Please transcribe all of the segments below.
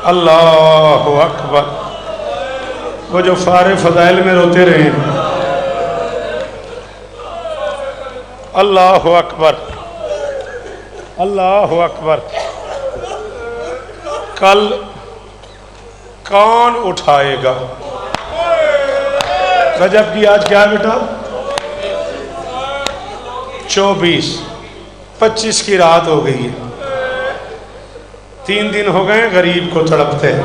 اللہ اکبر. وہ جو فارغ فضائل میں روتے رہے ہیں. اللہ اکبر اللہ اکبر. کل کون اٹھائے گا؟ رجب کی آج کیا ہے بیٹا؟ 24. 25 کی رات ہو گئی ہے. 3 دن ہو گئے غریب کو تڑپتے ہیں.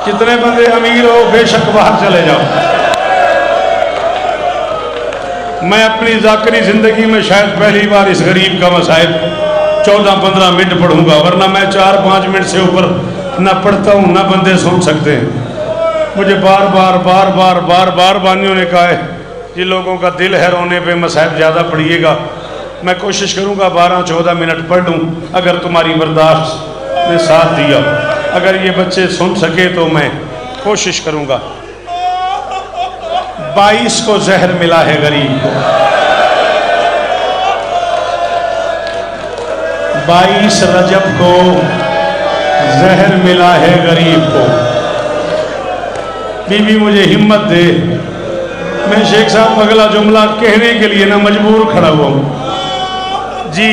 کتنے بندے امیر ہو بے شک باہر چلے جاؤ. میں اپنی ذاکری زندگی میں شاید پہلی بار اس غریب کا مسائل 14-15 منٹ پڑھوں گا، ورنہ میں 4-5 منٹ سے اوپر نہ پڑھتا ہوں، نہ بندے سن سکتے ہیں. مجھے بار بانیوں نے کہا ہے جن لوگوں کا دل ہے رونے پہ مسائل زیادہ پڑھیے گا. میں کوشش کروں گا 12-14 منٹ پڑھ لوں اگر تمہاری برداشت نے ساتھ دیا. اگر یہ بچے سن سکے تو میں کوشش کروں گا. 22 کو زہر ملا ہے غریب کو. 22 رجب کو زہر ملا ہے غریب کو. بی بی مجھے ہمت دے. میں شیخ صاحب اگلا جملہ کہنے کے لیے نہ مجبور کھڑا ہوا ہوں. جی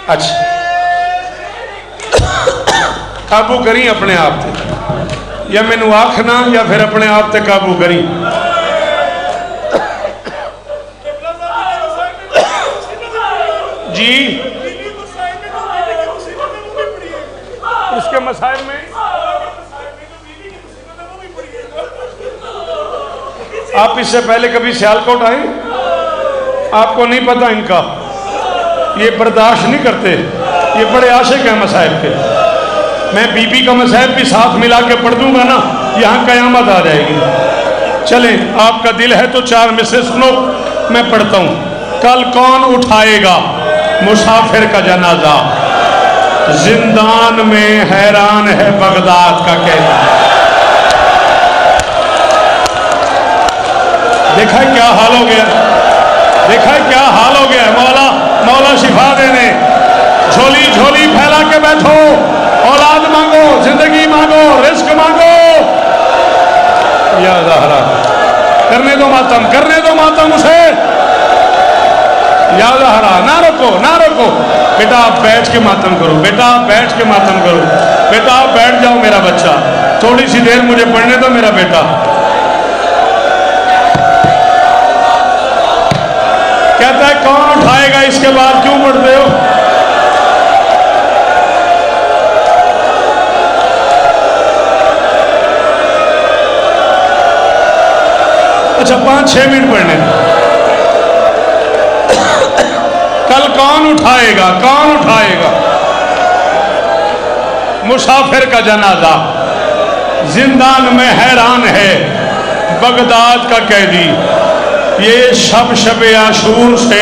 اچھا قابو کریں اپنے آپ تے، یا مینو آکھنا یا پھر اپنے آپ تے قابو کریں. جی اس کے مسائل میں آپ اس سے پہلے کبھی سیالکوٹ آئے؟ آپ کو نہیں پتا ان کا، یہ برداشت نہیں کرتے، یہ بڑے عاشق ہیں مسائل کے. میں بی بی کا مسائل بھی ساتھ ملا کے پڑھ دوں گا نا، یہاں قیامت آ جائے گی. چلیں آپ کا دل ہے تو 4 میں سے سنو، میں پڑھتا ہوں. کل کون اٹھائے گا مسافر کا جنازہ؟ زندان میں حیران ہے بغداد کا قیدی. دیکھا کیا حال ہو گیا، دیکھا کیا حال ہو گیا. مولا شفا دینے. جھولی جھولی پھیلا کے بیٹھو، اولاد مانگو، زندگی مانگو، رزق مانگو. یا زہرا کرنے دو ماتم، کرنے دو ماتم اسے. یا زہرا نہ رکو بیٹا، آپ بیٹھ کے ماتم کرو. بیٹا آپ بیٹھ کے ماتم کرو. بیٹا آپ بیٹھ جاؤ میرا بچہ، تھوڑی سی دیر مجھے پڑھنے دو میرا بیٹا. کہتا ہے کون اٹھائے گا، اس کے بعد کیوں پڑھتے ہو؟ اچھا 5-6 منٹ پڑھنے. کل کون اٹھائے گا، کون اٹھائے گا مسافر کا جنازہ؟ زندان میں حیران ہے بغداد کا قیدی. یہ شب عاشور سے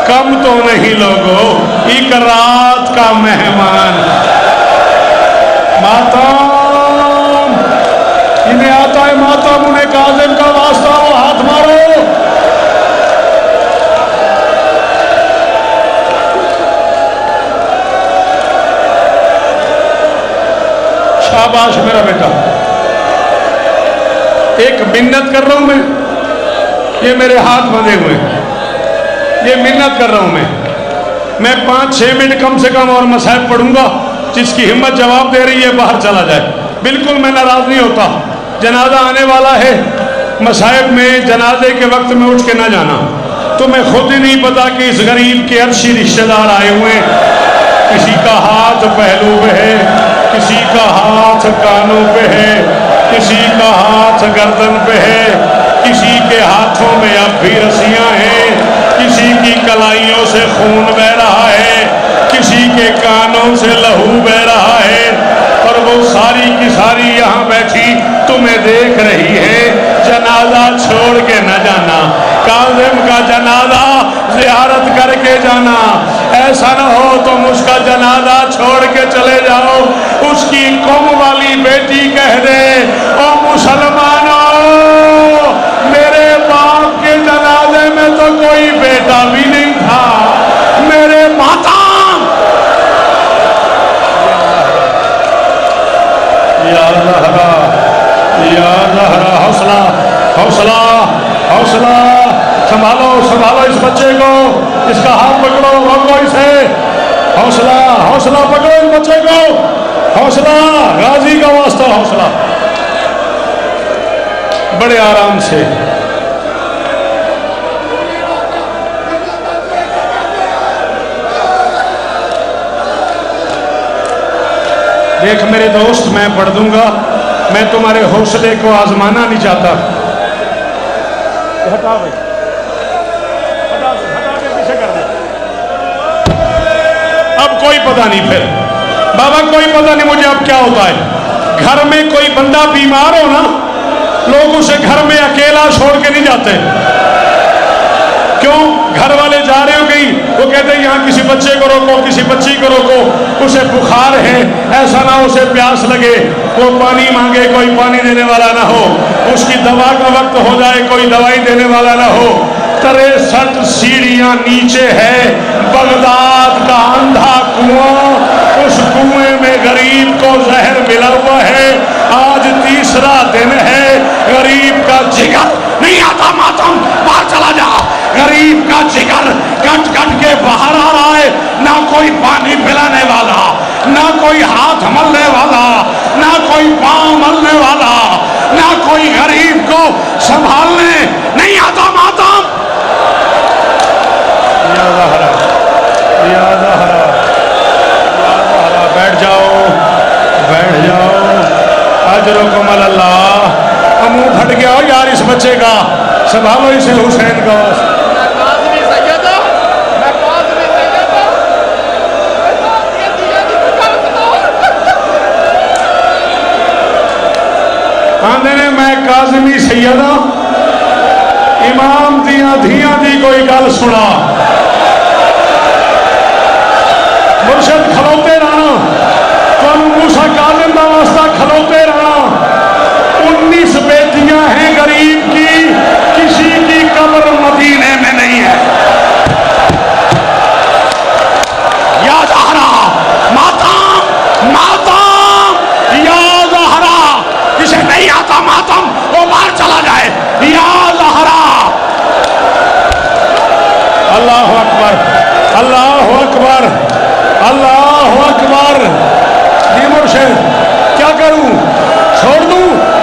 کم تو نہیں لوگو، ایک رات کا مہمان. ماتم انہیں آتا ہے ماتم، انہیں کاظم کا واسطہ ہو، ہاتھ مارو. شاباش میرا بیٹا. ایک منت کر رہا ہوں میں، یہ میرے ہاتھ بندھے ہوئے، یہ منت کر رہا ہوں میں 5-6 منٹ کم سے کم اور مسائل پڑھوں گا. جس کی ہمت جواب دے رہی ہے باہر چلا جائے. بالکل میں ناراض نہیں ہوتا. جنازہ آنے والا ہے، مسائب میں جنازے کے وقت میں اٹھ کے نہ جانا. تمہیں خود ہی نہیں پتا کہ اس غریب کے عرشی رشتہ دار آئے ہوئے ہیں. کسی کا ہاتھ پہلو پہ ہے، کسی کا ہاتھ کانوں پہ ہے، کسی کا ہاتھ گردن پہ ہے، کسی کے ہاتھوں میں اب بھی رسیاں ہیں، کسی کی کلائیوں سے خون بہ رہا ہے، کسی کے کانوں سے لہو بہ رہا ہے. اور وہ ساری کی ساری یہاں بیٹھی تمہیں دیکھ رہی ہے. جنازہ چھوڑ کے نہ جانا، کاظم کا جنازہ زیارت کر کے جانا. ایسا نہ ہو تم اس کا جنازہ چلے جاؤ، اس کی قوم والی بیٹی کہہ دے او مسلمانوں، میرے باپ کے جنازے میں تو کوئی بیٹا بھی نہیں تھا، میرے ماتم یا زہرا یا زہرا۔ حوصلہ حوصلہ حوصلہ، سنبھالو سنبھالو اس بچے کو، اس کا ہاتھ پکڑو، روکو اسے، حوصلہ حوصلہ پکڑو اس بچے کو، حوصلہ، غازی کا واسطہ، حوصلہ، بڑے آرام سے۔ دیکھ میرے دوست، میں پڑھ دوں گا، میں تمہارے حوصلے کو آزمانا نہیں چاہتا۔ ہٹا بھائی، ہٹا کے پیچھے کر دے۔ اب کوئی پتہ نہیں، پھر بابا کوئی پتہ نہیں مجھے اب کیا ہوتا ہے۔ گھر میں کوئی بندہ بیمار ہو نا، لوگ اسے گھر میں اکیلا چھوڑ کے نہیں جاتے۔ کیوں؟ گھر والے جا رہے ہو کہیں، وہ کہتے ہیں یہاں کسی بچے کو روکو، کسی بچی کو روکو، اسے بخار ہے، ایسا نہ اسے پیاس لگے، وہ پانی مانگے کوئی پانی دینے والا نہ ہو، اس کی دوا کا وقت ہو جائے کوئی دوائی دینے والا نہ ہو۔ 63 سیڑھیاں نیچے ہے بغداد کا اندھا کنواں، اس کنویں میں غریب کو زہر ملا ہوا ہے، آج تیسرا دن ہے، غریب کا جگر نہیں آتا ماتم، باہر چلا جا۔ غریب کا جگر کٹ کٹ کے باہر آ رہا ہے، نہ کوئی پانی پلانے والا، نہ کوئی ہاتھ ملنے والا، نہ کوئی پاؤں ملنے والا، نہ کوئی غریب کو سنبھالنے نہیں آتا ماتم۔ یا زہرا یا زہرا یا زہرا، بیٹھ جاؤ بیٹھ جاؤ، اجرکم اللہ۔ منہ پھٹ گیا ہو یار اس بچے کا، سنبھالو اسے حسین کا۔ آندے نے میں کاظمی سیدہ امام دیاں دھیاں دی کوئی گل سنا، مرشد کھلوتے رہنا، تم موسیٰ کاظم دا واسطہ کھلوتے رہنا۔ 19 بیٹیاں ہیں غریب کی، کسی کی قبر مدینے میں نہیں ہے۔ یا زہرا ماتم ماتم، یا زہرا، جسے نہیں آتا ماتم وہ باہر چلا جائے۔ یا زہرا، اللہ اکبر اللہ اکبر اللہ اکبر۔ جی مرشد کیا کروں، چھوڑ دوں؟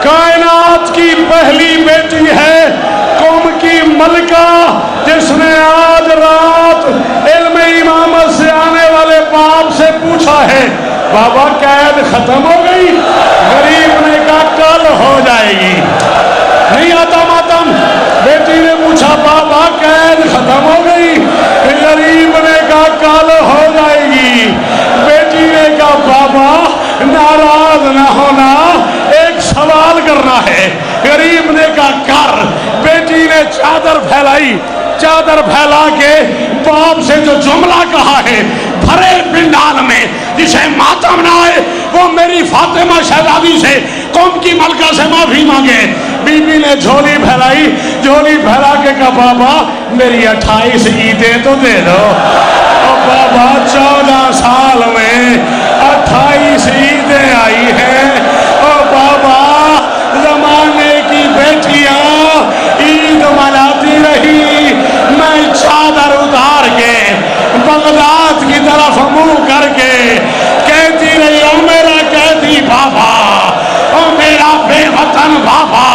کائنات کی پہلی بیٹی ہے، قوم کی ملکہ، جس نے آج رات علم امامت سے آنے والے باپ سے پوچھا ہے بابا قید ختم ہو گئی؟ غریب نے کہا کل ہو جائے گی۔ نہیں آتا ماتم؟ بیٹی نے پوچھا بابا قید ختم ہو گئی؟ غریب نے کہا کل ہو جائے گی۔ بیٹی نے کہا بابا ناراض نہ ہونا، ایک سوال کرنا ہے۔ غریب نے کہا کر۔ بیٹی نے چادر پھیلائی، چادر پھیلا کے باپ سے جو جملہ کہا ہے بھرے پنڈال میں، جسے ماتم نہ آئے وہ میری فاطمہ شہزادی سے، قوم کی ملکہ سے معافی مانگے۔ بی بی نے جھولی پھیلائی، جھولی پھیلا کے کہا بابا میری 28 عیدیں تو دے دو۔ اور بابا 14 سال میں 28 عیدیں آئی ہیں۔ اور بابا زمانے کی بیٹیاں عید مناتی رہی، میں چادر اتار کے بغداد کی طرف منہ کر کے کہتی رہی او میرا قیدی بابا، او میرا بے وطن بابا،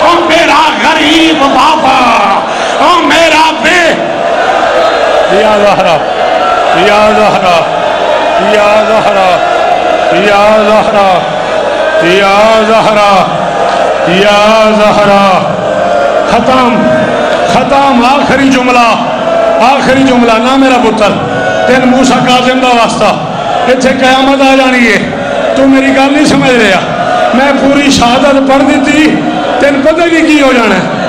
او میرا غریب بابا، او میرا بے۔ یا زہرا یا زہرا یا زہرا یا زہرا یا زہرا یا زہرا، ختم آخری جملہ نہ میرا پتر تین موسیٰ کاظم دا واسطہ اتنے قیامت آ جانی ہے تو میری گل نہیں سمجھ رہا میں پوری شہادت پڑھ دیتی تین پتہ کی ہو جانا ہے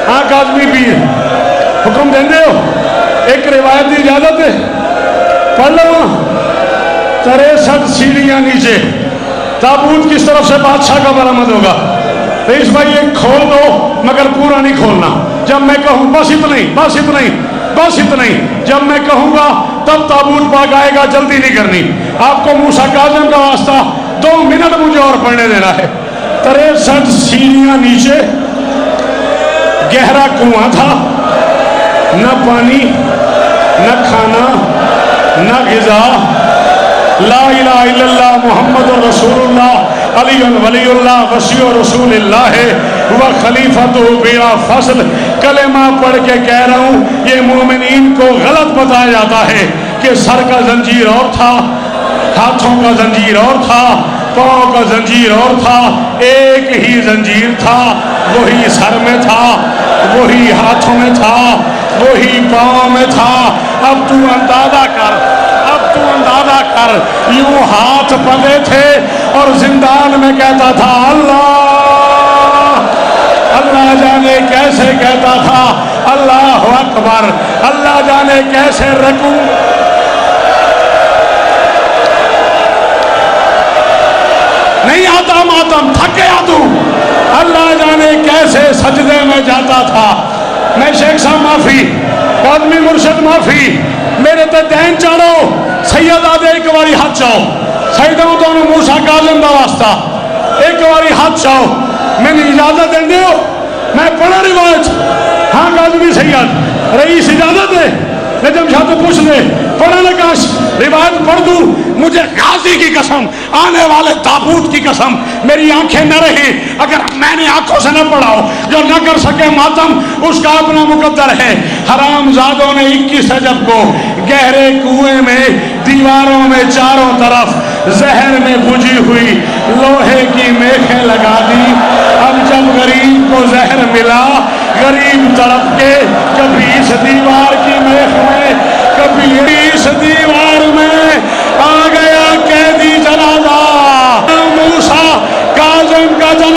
ہاں کاظمی پیر حکم دیں ہو ایک روایت کی اجازت ہے پڑھ لو 63 سیڑھیاں نیچے تابوت کس طرف سے بادشاہ کا برآمد ہوگا رئیس بھائی ایک کھول دو مگر پورا نہیں کھولنا جب میں کہوں بس اتنا ہی جب میں کہوں گا تب تابوت پاک آئے گا جلدی نہیں کرنی آپ کو موسیٰ کاظم کا واسطہ 2 منٹ مجھے اور پڑھنے دینا ہے 63 سیڑھیاں نیچے گہرا کنواں تھا نہ پانی نہ کھانا نہ غذا لا الہ الا اللہ محمد رسول اللہ علی ولی اللہ وسیع رسول اللہ و خلیفۃ بلا فصل کلمہ پڑھ کے کہہ رہا ہوں یہ مومنین کو غلط بتایا جاتا ہے کہ سر کا زنجیر اور تھا ہاتھوں کا زنجیر اور تھا پاؤں کا زنجیر اور تھا ایک ہی زنجیر تھا وہی سر میں تھا وہی ہاتھوں میں تھا وہی پاؤں میں تھا اب تو اندازہ کر یوں ہاتھ پلے تھے اور زندان میں کہتا تھا اللہ جانے کیسے کہتا تھا اللہ اکبر اللہ جانے کیسے رکوں نہیں آتا ماتم تھک گیا تو اللہ جانے کیسے سجدے میں جاتا تھا میں شیخ صاحب معافی قادمی مرشد معافی میرے تے دین چاڑو سید آدھے ایک باری ہاتھ چاہو سیدوں دونوں موسیٰ کاظم دا واسطہ ایک باری ہاتھ چاہو میں نے اجازت دیں دیو میں پڑھا روایت ہاں کاظمی سید رئیس اجازت دے نجم شاہ تو پوچھ دے پڑھا نکاش روایت پڑھ دوں مجھے غازی کی قسم آنے والے تابوت کی قسم میری آنکھیں نہ رہی اگر میں نے آنکھوں سے نہ پڑھا ہو جو نہ کر سکے ماتم اس کا اپنا مقدر ہے حرام زادوں نے 21 رجب کو گہرے کنویں میں دیواروں میں چاروں طرف زہر میں بجھی ہوئی لوہے کی میخیں لگا دی اب جب غریب کو زہر ملا غریب تڑپ کے کبھی اس دیوار کی میخ میں کبھی اس دیوار